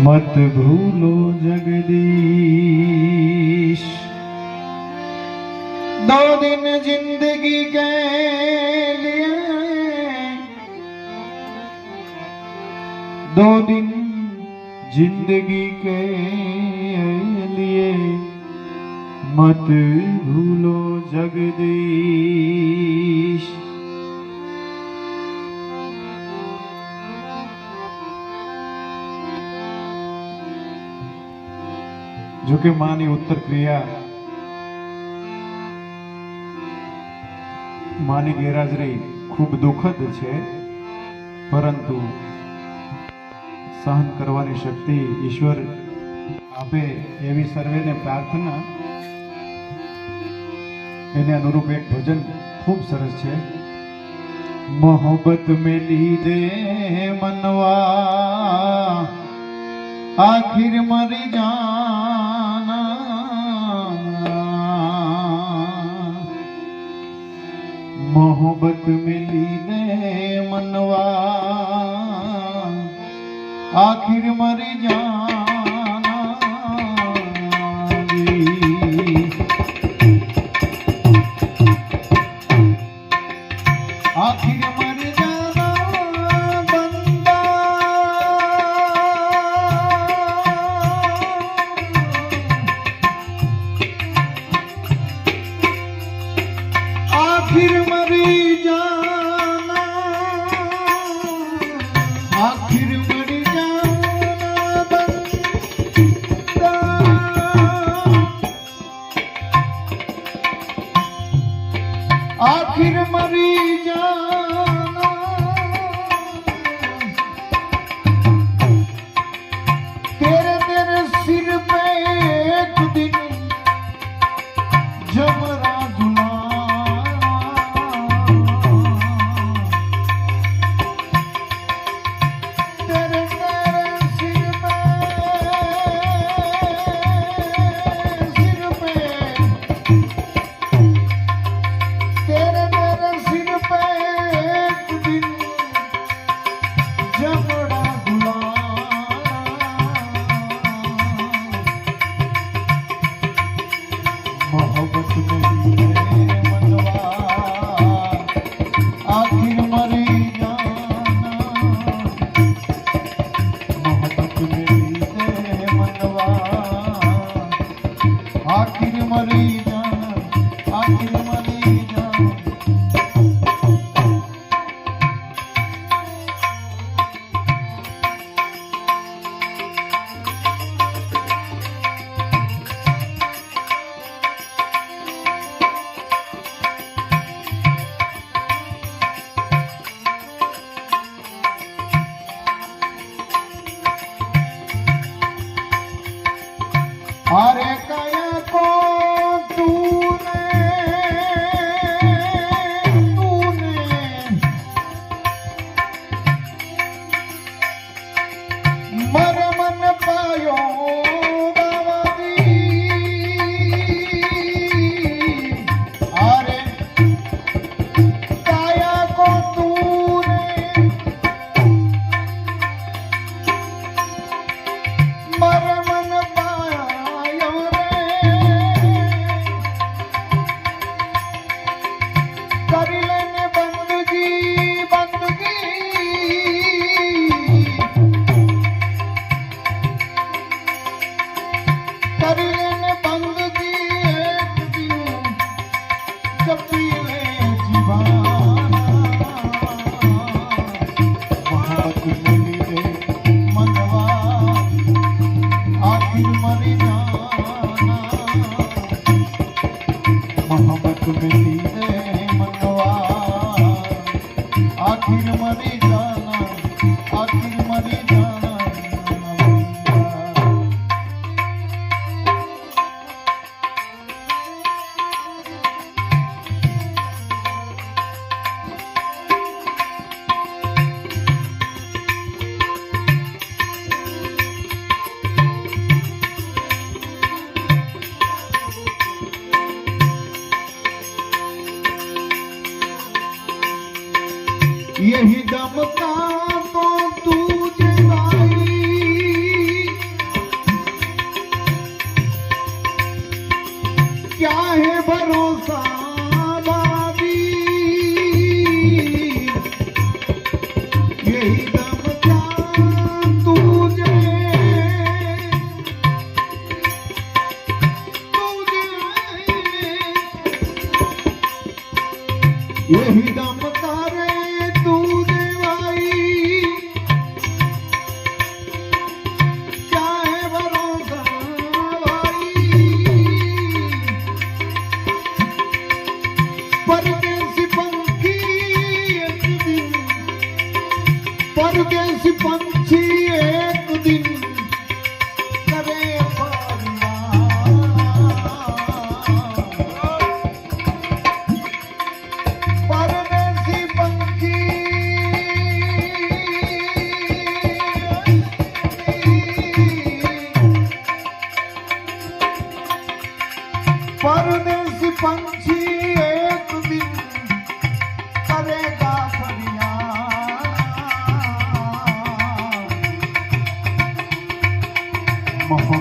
मत भूलो जगदीश। दो दिन जिंदगी के लिए, दो दिन जिंदगी के लिए मत भूलो जगदीश। जो कि मानी उत्तर क्रिया मानी गैरहाजरी खूब दुखद है, परंतु सहन करवानी शक्ति ईश्वर आपे एवी सर्वे ने प्रार्थना। एने अनुरूप एक भजन खूब सरस है। मोहब्बत में लीधे मनवा आखिर मरी जाना, मोहब्बत में लीधे मनवा आखिर मरी जाना जी। आखिर मर जाना बंदा, आखिर मरी जाना, आखिर मरी जाना बंदा, आखिर मरी जाना। तेरे तेरे सिर पे एक दिन जबरा झुला, तेरे तेरे सिर पे तेरे तेरे सिर पे एक दिन जबड़ा झुला। मोहब्बत में मनवा आखिर मरी जाना, मोहब्बत में मनवा आखिर मरी जाना, आखिर मरी जाना। अरे कया को तूने मर मन पायो बाबी। अरे कया को तूने मर मन पायो रे,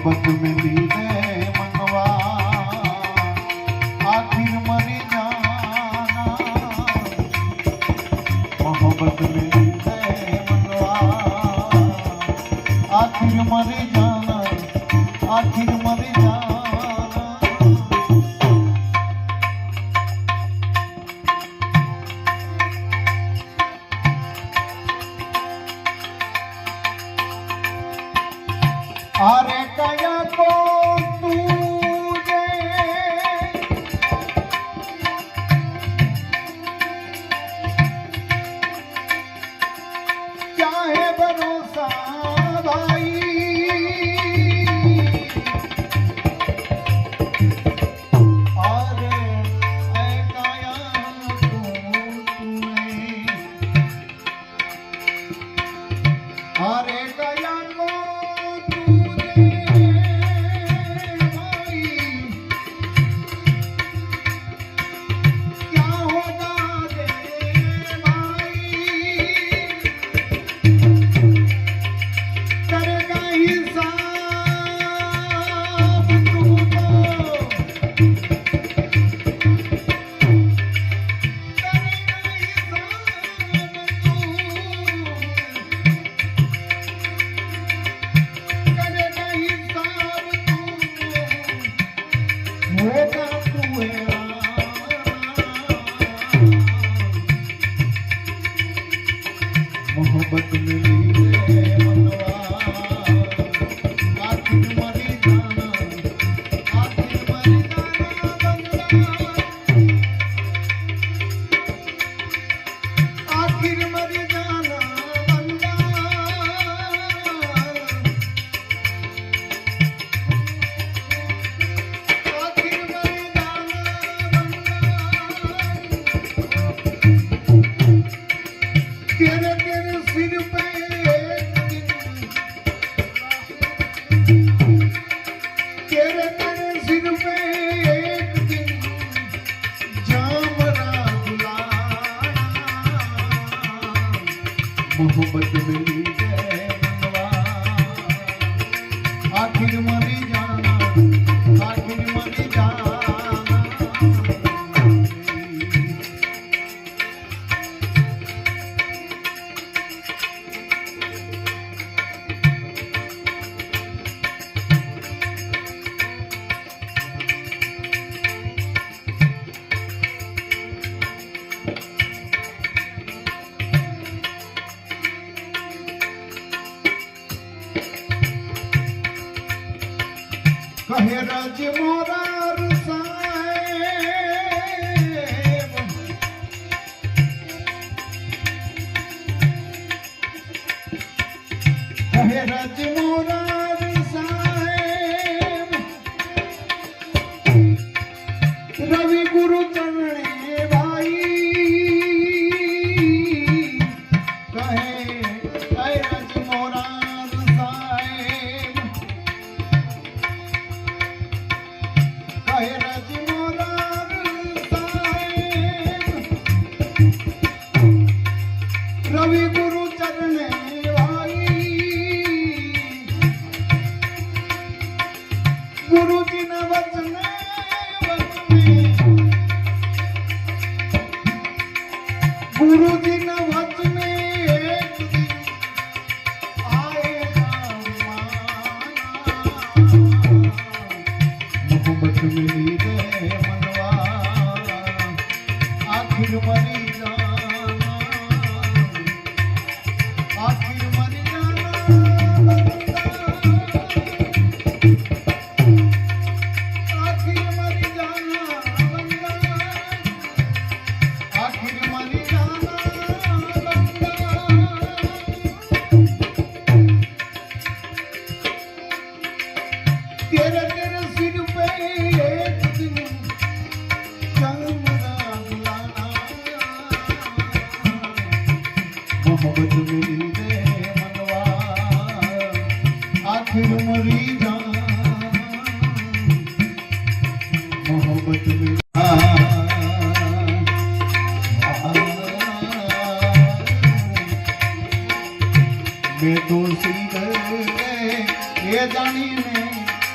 मोहब्बत मिली दे मनवा आखिर मरी जाना मोहब्बत मिली दे मनवा आखिर मरी जाना आखिर मरी जाना अरे कया को तुझे क्या है भरोसा भाई अरे कया तुम्हें अरे कया को मोहब्बत मिली दे मनवा आखिर मरी जाना आखिर मरी जाना आखिर मरी जाना बंदा आखिर मरी जाना बंदा तेरे सिर पे तेरे सिर पे एक दिन जामरा बुलाना मोहब्बत मिली दे मनवा आखिर मरी जाना आखिर मरी जाना कहे राज मोरा साहेब कहे राज मोरा साहेब रवि गुरु चरणे भाई कहे राज मोरा रवि गुरु चरणे भाई गुरु जी ने वचने गुरु जी ने वचने आएगा मोहब्बत मिली दे मनवा आखिर मरी जाना आखिर मरी जाना आखिर मरी जाना आखिर मरी जाना तेरे सिर पे एक दिन जामरा बुलाना मोहब्बत मिली दे मनवा आखिर मरी जाना मोहब्बत मिली मैं दोषी गए ये जानी में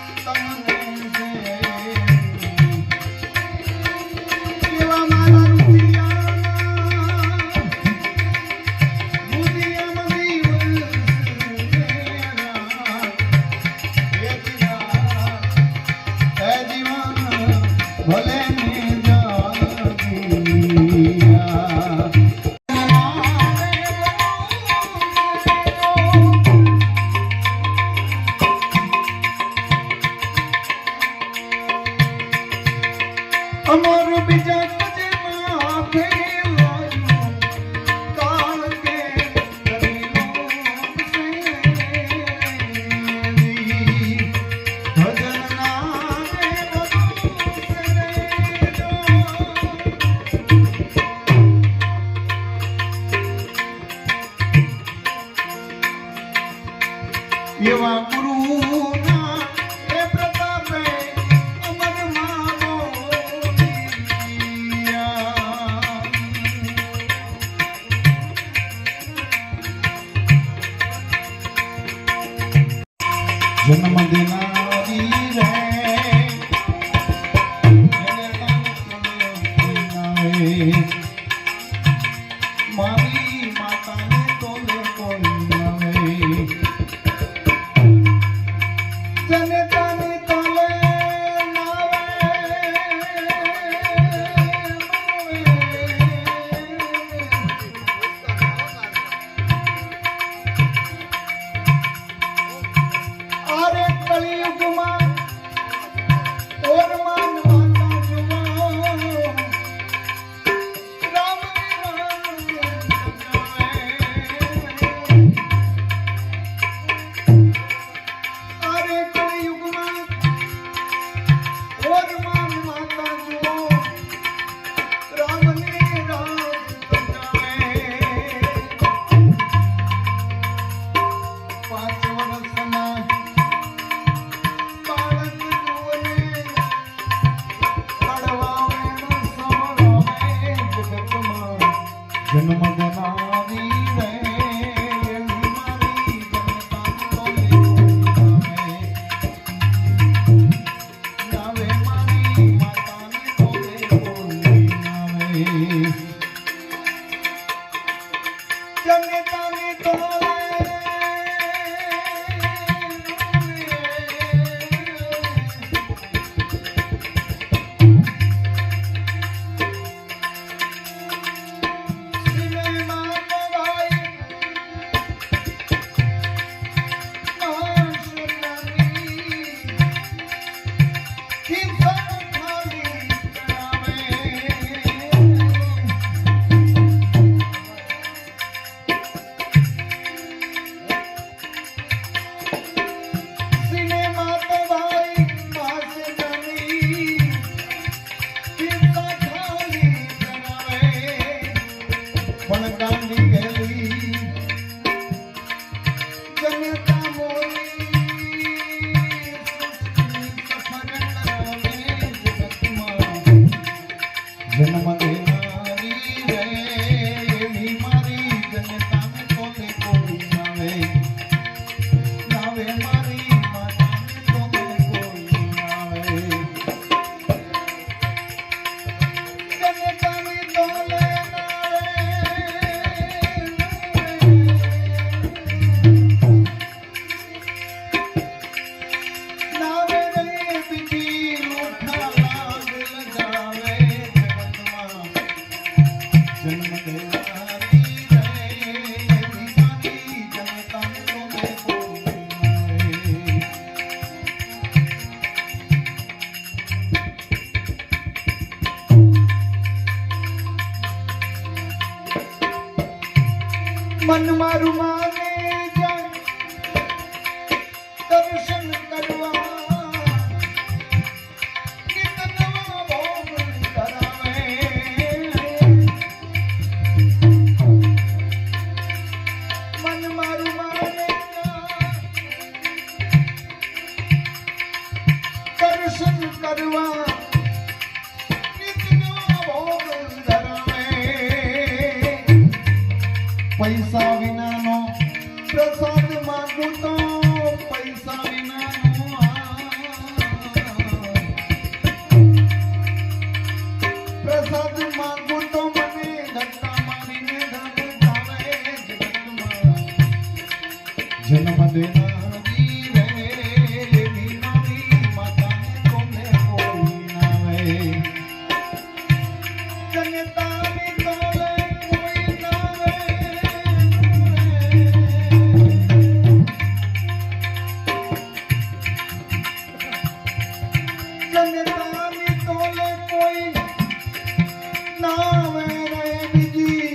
એવા ગુરુના એ પ્રતાપે અમરમાં બોલિયા. જન્મ દેનારી રે મારી માતાને તોલે કોઈ આવે. જનતાને તોલે અરે કલિયુગમાં ઓરમાન માતા જુઓ રામ અરે કલિયુગમાં ઓરમાન માતા જુઓ રામને રામ સમજાવે. 5 વર્ષના જન્મ દેનારી રે મારી નાવે મારી માતાને તોલે કોઈ નાવે. જનતાને તોલે જન્મ દેનારી રે એવી મારી જનતાને તોલે કોઈ નાવે. નાવે મારી માતાને તોલે કોઈ નાવે. જનતાને તોલે નાવે રે બીજી લોઠા લાગ લગાવે. જન્મ દેનારી રે એવી મારી જનતાને તોલે કોઈ નાવે. મન મારું માને જાય દર્શન કરવા નિત નવા ભોગ કરાવે. મન મારું માને દર્શન કરવા નિત નવા ભોગ ધરાવે. પૈસા વિનાનો પ્રસાદ માંગું તો પૈસા વિનાનો પ્રસાદ માંગું તો મને ધક્કા મારીને ધન ભાવે. જન્મ દેનારી રે એવી મારી માતાને તોલે કોઈ નાવે. જનતાને તોલે કોઈ નાવે. જનતાને તોલે કોઈ નાવે રે બીજી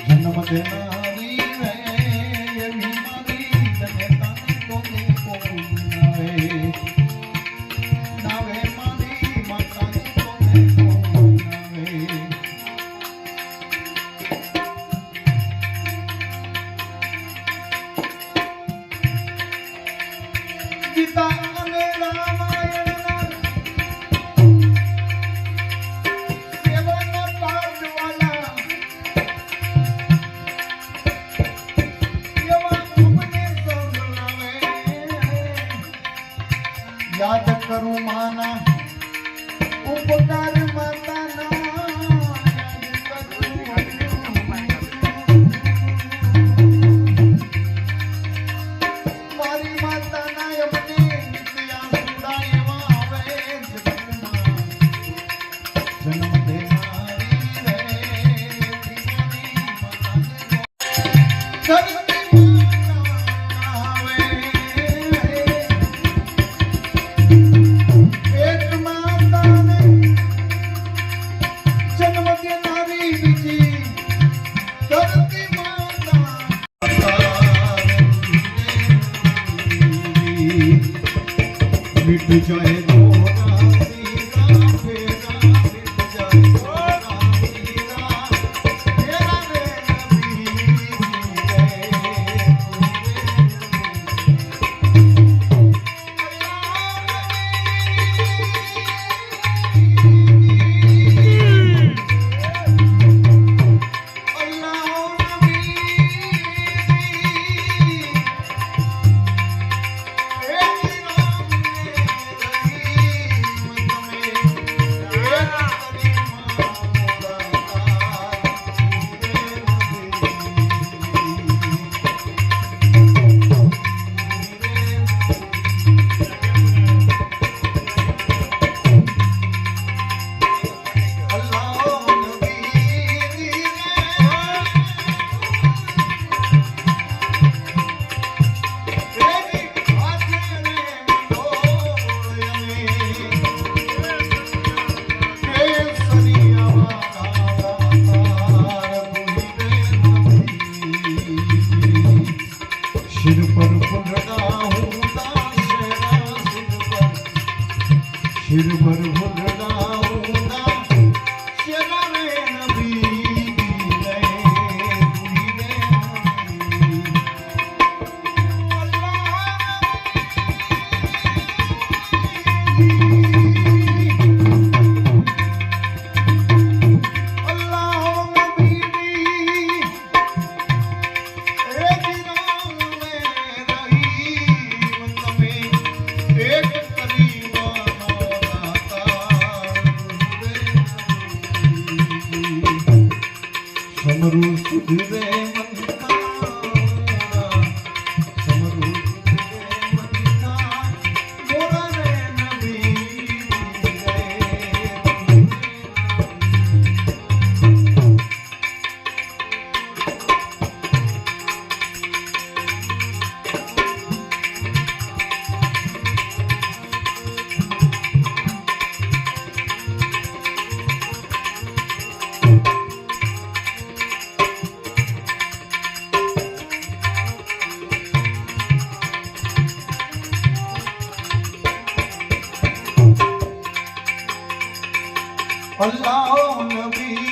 જન્મ દેનારી રે એવી મારી જનતાને તોલે કોઈ નાવે. નાવે મારી માતાને તોલે કોઈ નાવે. માના ઉપકાર માતાના મારી માતાના અમને નિત્યા સુડા એવા આવે જન્મ દેનારી રે मिट जाए सिर पर भुलना शेरा रे नबी रे समरू सुधरे समरू मोरा रे नबी अल्लाह नबी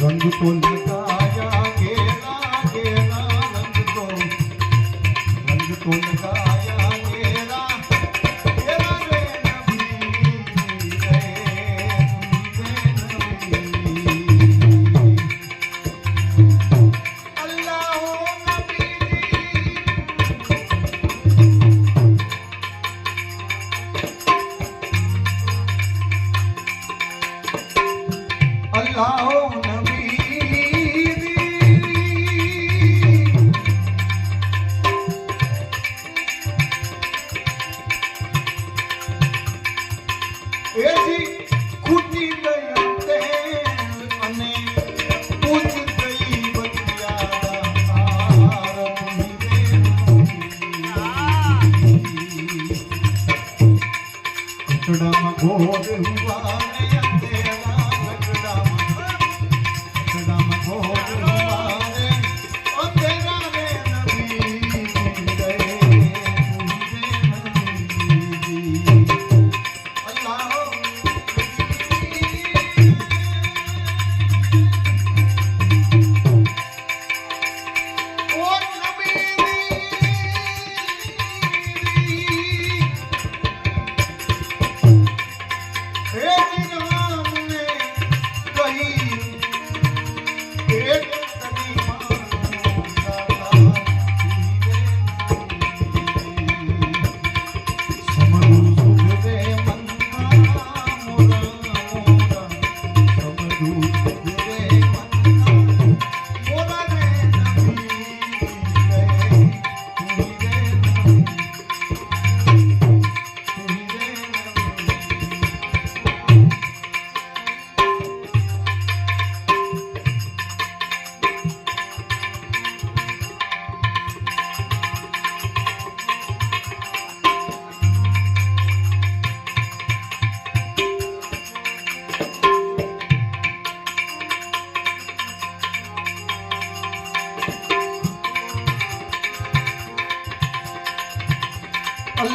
रंग तो लगाया गेला गेला रंग तो लगाया गेला गेला रे नबी अल्लाह नबी अल्लाह એથી ખૂટી ગઈ તે અને પૂછ ગઈ બતિયા કટડામાં ઘોર હુવા રે અંધેરા કટડામાં ઘોર હુવા રે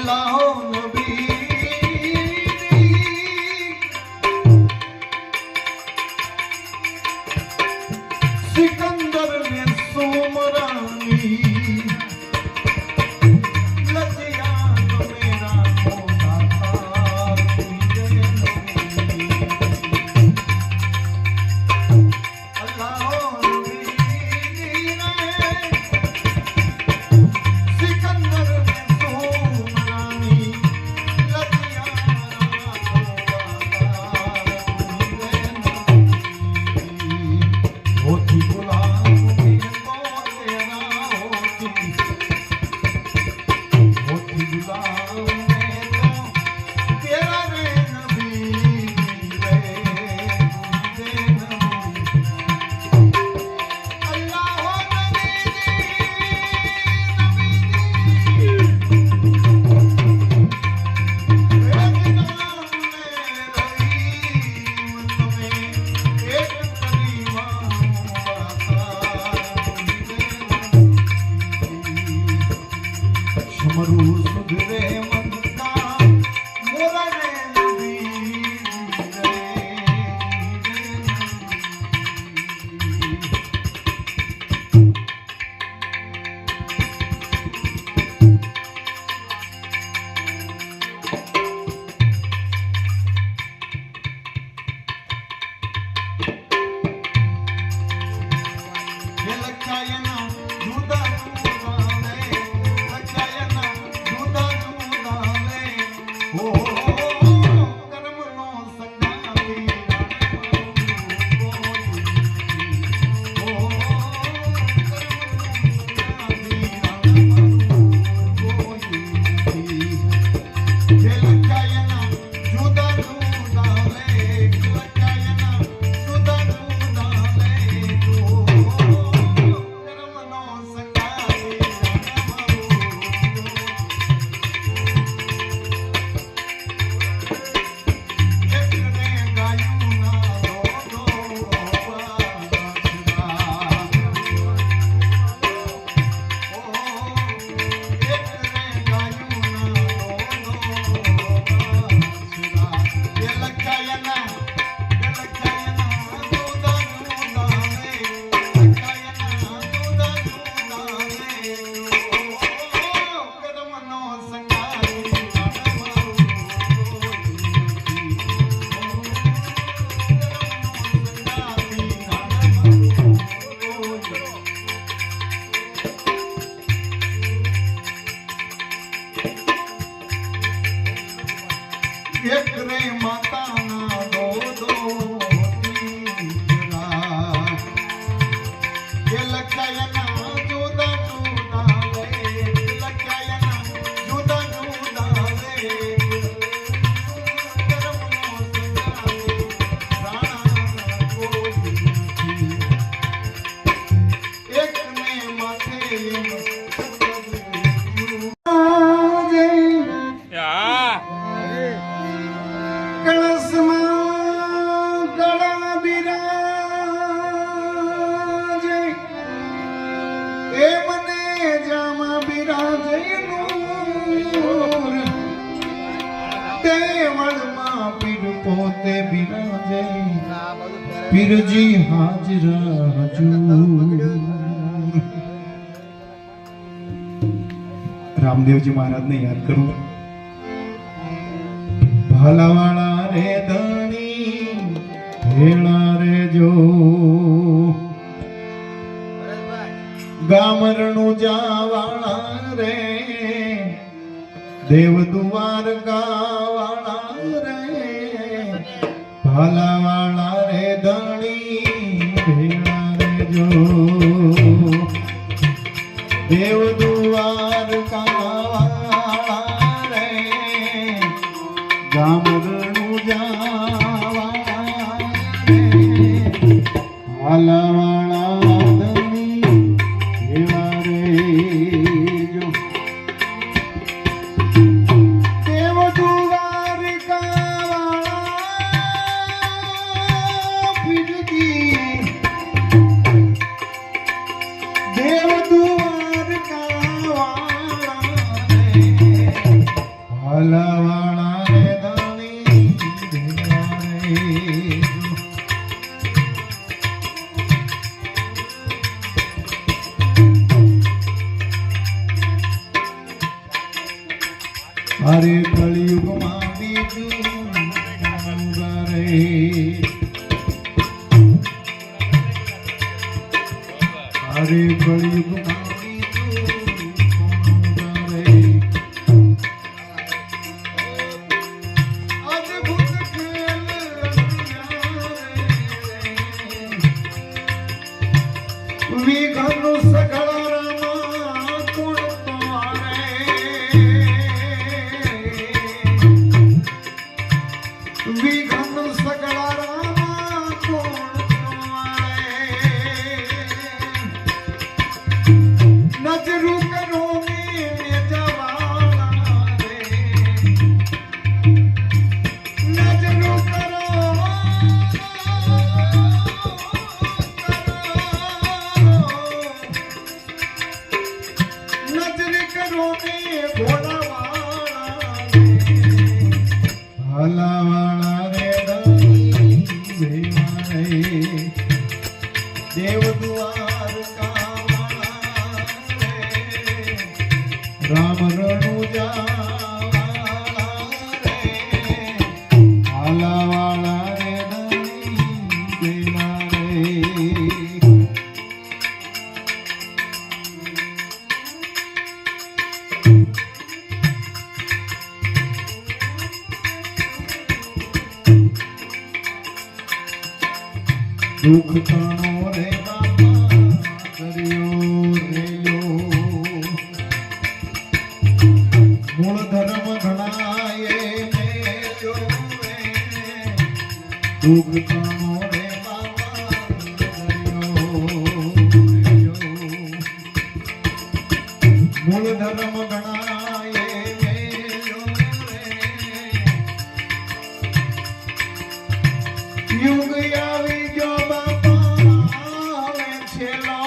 अल्लाह नबी सिकंदर ने सोमरानी लजिया मेरा मोटा तार तुझे नबी अल्लाह नबी सिकंदर ने सोमरानी लजिया होती गुलाम में तो तेरा होती गुलाम में तो तेरा रे नबी रे नबी अल्लाह नबी मरु सुधरे मनता मोरा रे नबी रे ये लखायना जुदा एक रे माता ना दो तीरा ये लखायना जुदा जुदा ले लखायना जुदा जुदा ले करम नो संगाले राणा कोई एक में माथे કળશમાં ગળા બિરાજે એ મને જામા બિરાજે નૂર દેવળમાં પીર પોતે બિરાજે પીરજી હાજર હજૂર રામદેવજી મહારાજને યાદ કરું ભલાવાળા રે ધણી ભેળા રે જો ગામરણું જાવાળા રે દેવ દ્વારકા વાળા રે ભલાવાળા રે ધણી ભેળા રે જો દેવ દ્વારકા વાળા રે ગામરણું જાવાળા રે ભલાવાળા ધણી ભેળા રે જો દેવ દ્વારકા વાળા પીરજી દેવ દ્વારકા વાળા રે અરે કળિયુગમાં વિઘ્નો સઘળા રામા કોણ તમારે વિઘ્નો સઘળા રામા કોણ તમારે નજરું કરો ને જવાના રે નજરું કરો હલાવાળા રે ધણી ભેળા રે દેવ દ્વાર કામણા રે રામ રણુજા રે હલાવાળા રે ધણી ભેળા રે દુઃખ તણો રે બાપા કર્યો રેયો મૂળ ધર્મ ઘણાએ મેલ્યો રે દુઃખ તણો રે બાપા કર્યો રેયો મૂળ ધર્મ ઘણાએ મેલ્યો રે યુગ આવી ગયો બાપા આવે છેલ્લો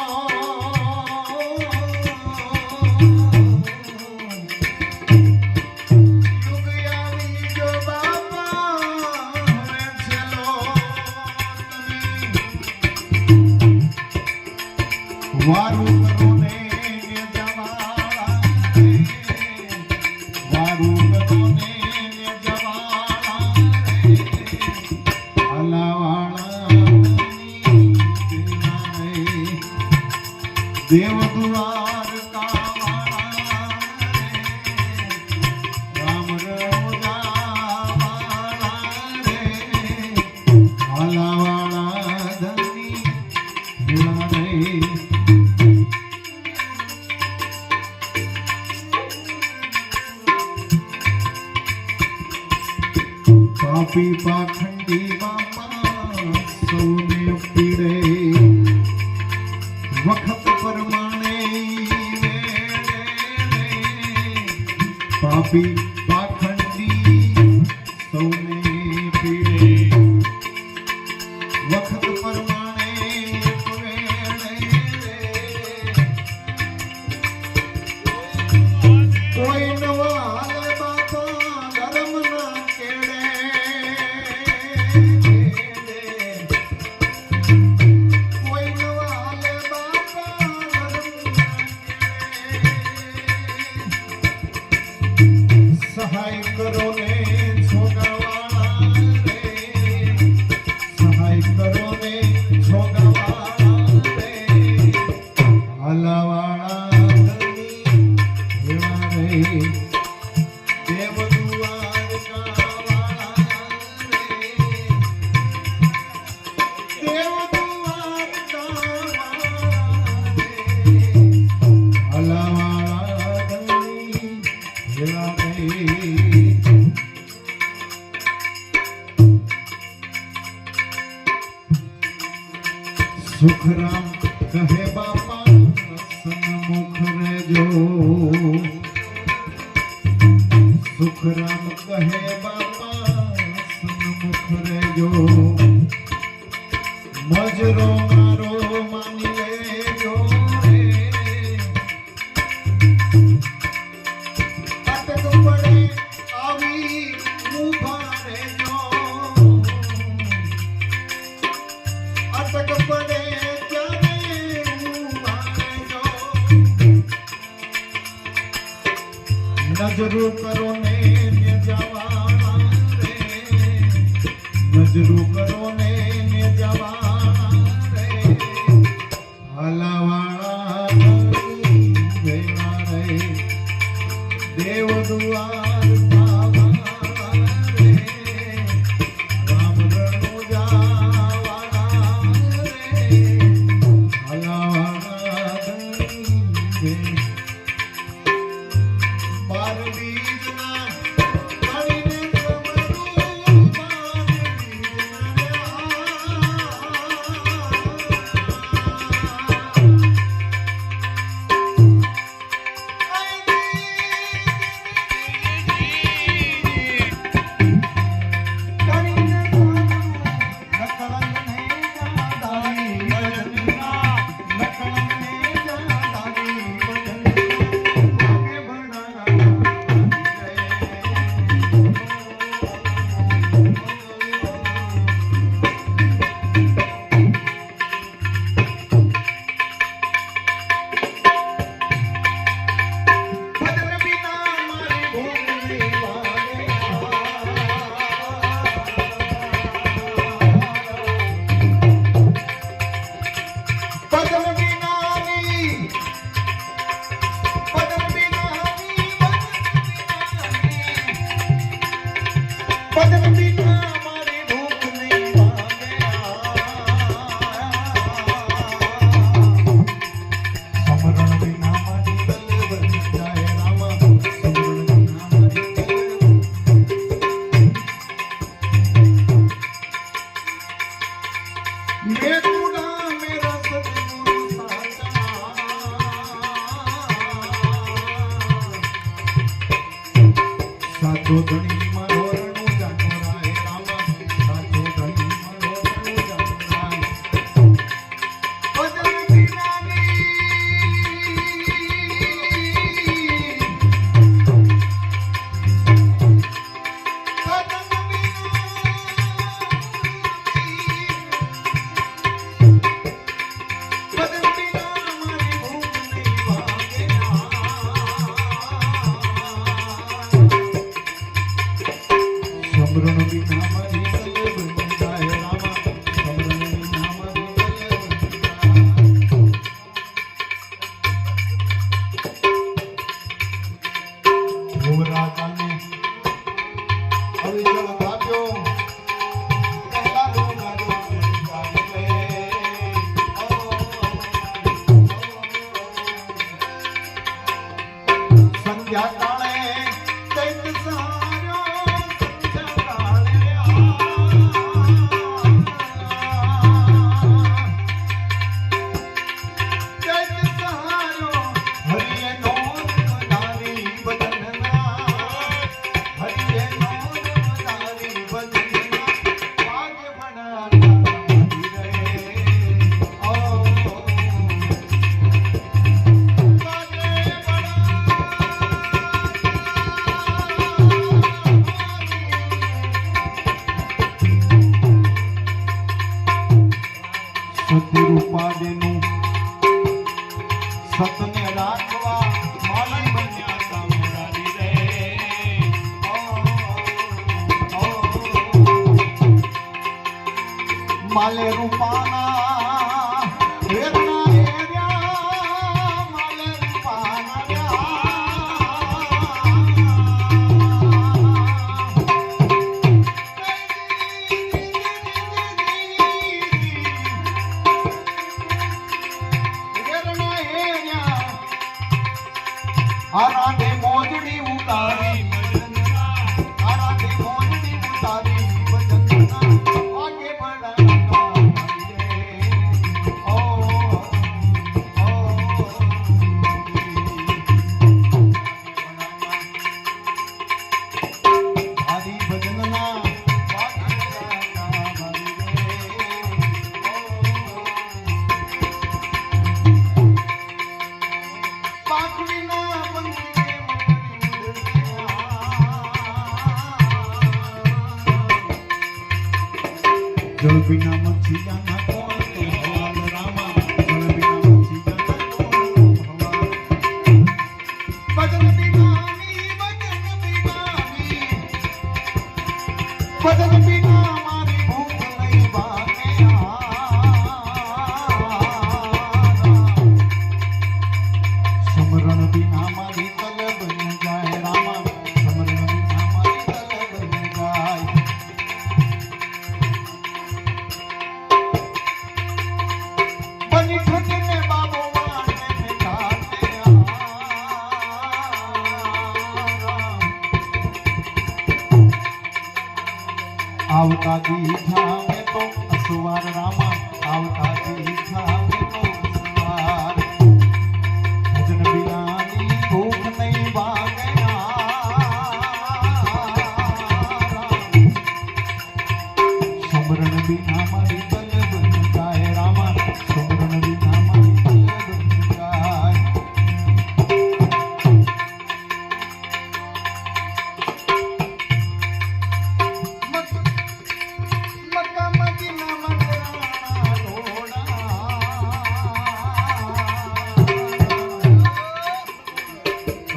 યુગ આવી ગયો બાપા આવે છેલ્લો વારું કરો ને જવાળા રે વારું કરો ને જવાળા રે હલાવાળા દેવ દ્વાર કામણા રામ રણુજાવાળા રે હલાવાળા ધણી ભેળા રે પાપી પાખંડી બાપા સૌને પીડે વખત પરમાણે વેળે પાપી પાખંડી સૌને પીડે વખત પરમાણે વેળે કોઈ નવા હાલ બાપા ધર્મ ના કેડે કોઈ નવા હાલ બાપા સહાય કરો ને છોગવાળા રે સહાય કરો ને છોગવાળા રે હલાવાળા ધણી ભેળા રે દેવ દ્વાર કામણા રે દેવ દ્વાર કામણા હલાવાળા ધણી ભેળા રે સુખરામ કહે બાપા સન્મુખ રહેજો સુખરામ કહે બાપા સન્મુખ રહેજો મજરો મારો માની લેજો રે અટક પડે આવી ઊભા રહેજો અટક પડે ત્યારે ઊભા રહેજો નજરો કરો ને જવાળા રે હાજરું કરો ને જવા રે હલાવાળા વેળા રે દેવ દુઆર પાવા રે રામ રણુ જાવાળા રે હલાવાળા રે બાર બીજના પાણીને સમરું બાર સાચો ધણી મનોરણું જાતો રાય રામા સાચો ધણી મનોરણું જાતો રાય ભજન વિનાની સમરણ વિના મારી ગલે બંધાય રામા સમરણ વિના મારી ગલે બંધાય ભોરા કાને અવિચળ ગાજો કહેલા લો ગાજો ગાજે સંધ્યા કાળે ચૈત સાર્યો સતીરૂપાદેનું સતને રાખવા માલી બન્યા સામુરારી રે માલે રૂપાના વેદના હેર્યા માલે રૂપાના આરાધે મોજડી ઉતારી આરાધે મોજડી ઉતારી ભજનના આગે બડા ઓ આદિ ભજનના જળ વિના મચ્છિયાના કોણ તો ભગવાન રામા જળ વિના મચ્છિયાના કોણ ભગવાન ભજન વિનાની ભજન વિના મારી ભૂખ આવતા દીઠા મેં તો અસવાર રામા આવતા દીઠા મેં તો અસવાર ભજન બિનાની ભૂખ નહીં વાગે સમરણ બિના મારી તલ બન જાય રામા સમરણ બિના મારી તલ બન જાય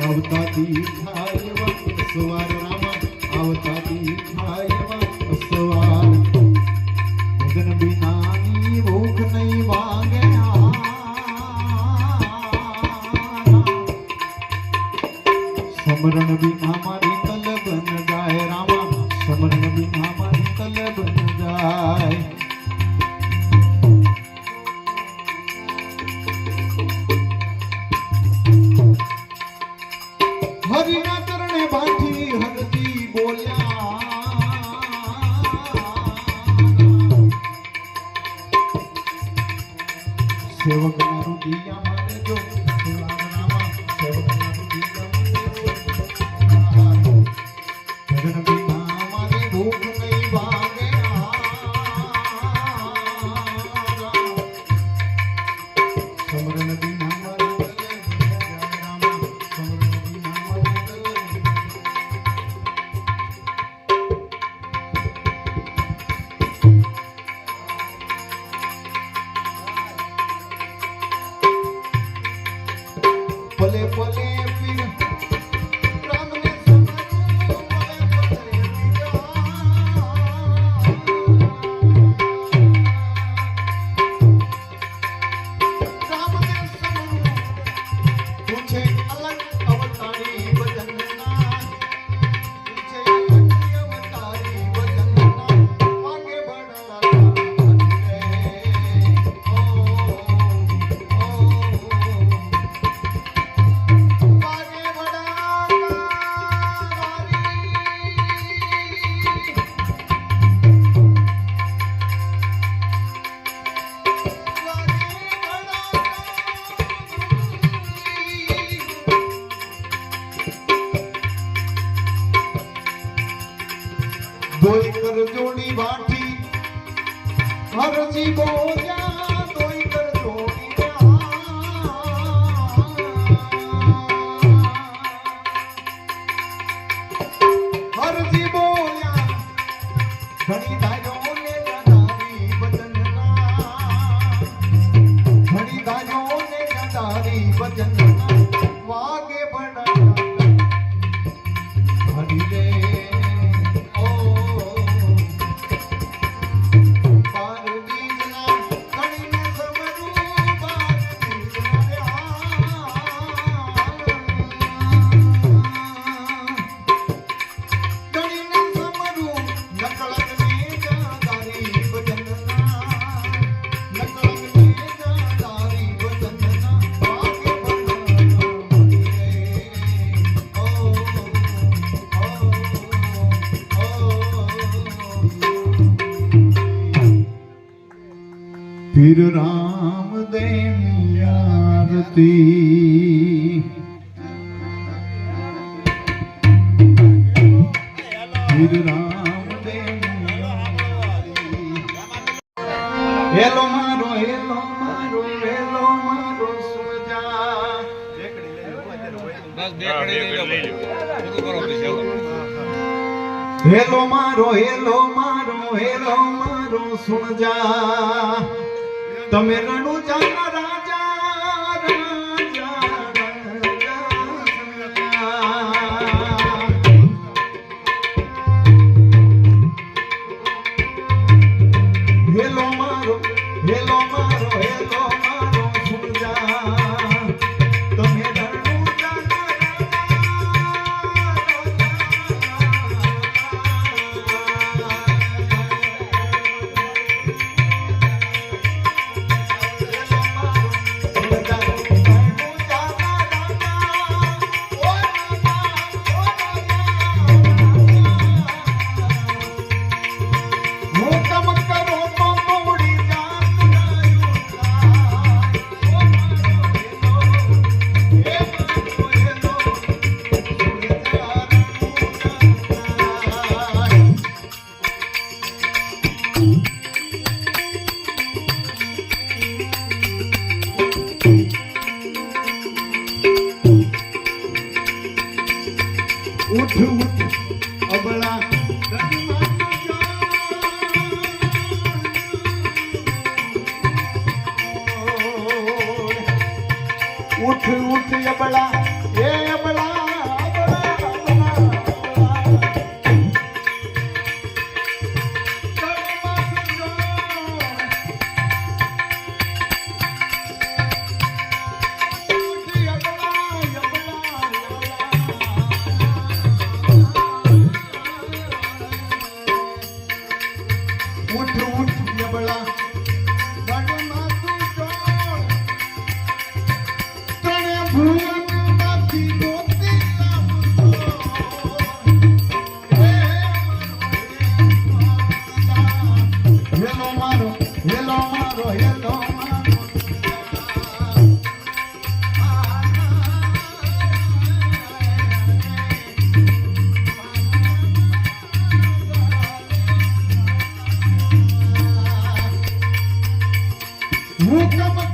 આવતા દીઠાય અસવાર રામા આવતા દીઠાય અસવાર ભજન બિનાની ભૂખ નહીં વાગે સમરણ બિના મારી તલ બન જાય રામા સમરણ બિના મારી તલ બન જાય હરિના ચરણે બાંધી હરતી બોલ્યા સેવક મારું દિયા મારે જો સેવાનામાં સેવક મારું દિયા મારે ભજન બિના મારી ભૂખ નહીં વાગે સમરણ બિના મારી તલે રામા સમરણ બિના મારી તલે ભલે ભલે પીર રામને સમરું ભલે ભલે રામને સમરું પૂછે અલગ અવતારી ભજનના પૂછે અલગ અવતારી ભજનના વાગે બડા દોઈ કર જોડી વાઠી હરજી બોલ્યા દોઈ કર જોડી હરજી બોલ્યા ઘણી દાયો ને જનારી ભજનના ઘણી દાયો ને જનારી ભજનના વાગે બડા હરી રે પીર રામદેવ આરતી પીર રામદેવ હેલો મારો હેલો મારો હેલો મારો સુજા હેલો મારો હેલો મારો હેલો મારો સુજા તમે રણુ જાના રાજા હેલો મારો હેલો મારો હેલો મારો સુજા તમે રણુ જાના રાજા ઉઠ ઉઠ અબળા ઉઠ ઉઠ અબળા એ અબળા ઉઠ ઉઠ યબળા ગણમાંથી ચોર તને ભૂલમાંથી ગોતી લાવતો હેલો મારો હેલો મારો હેલો મારો હુકમ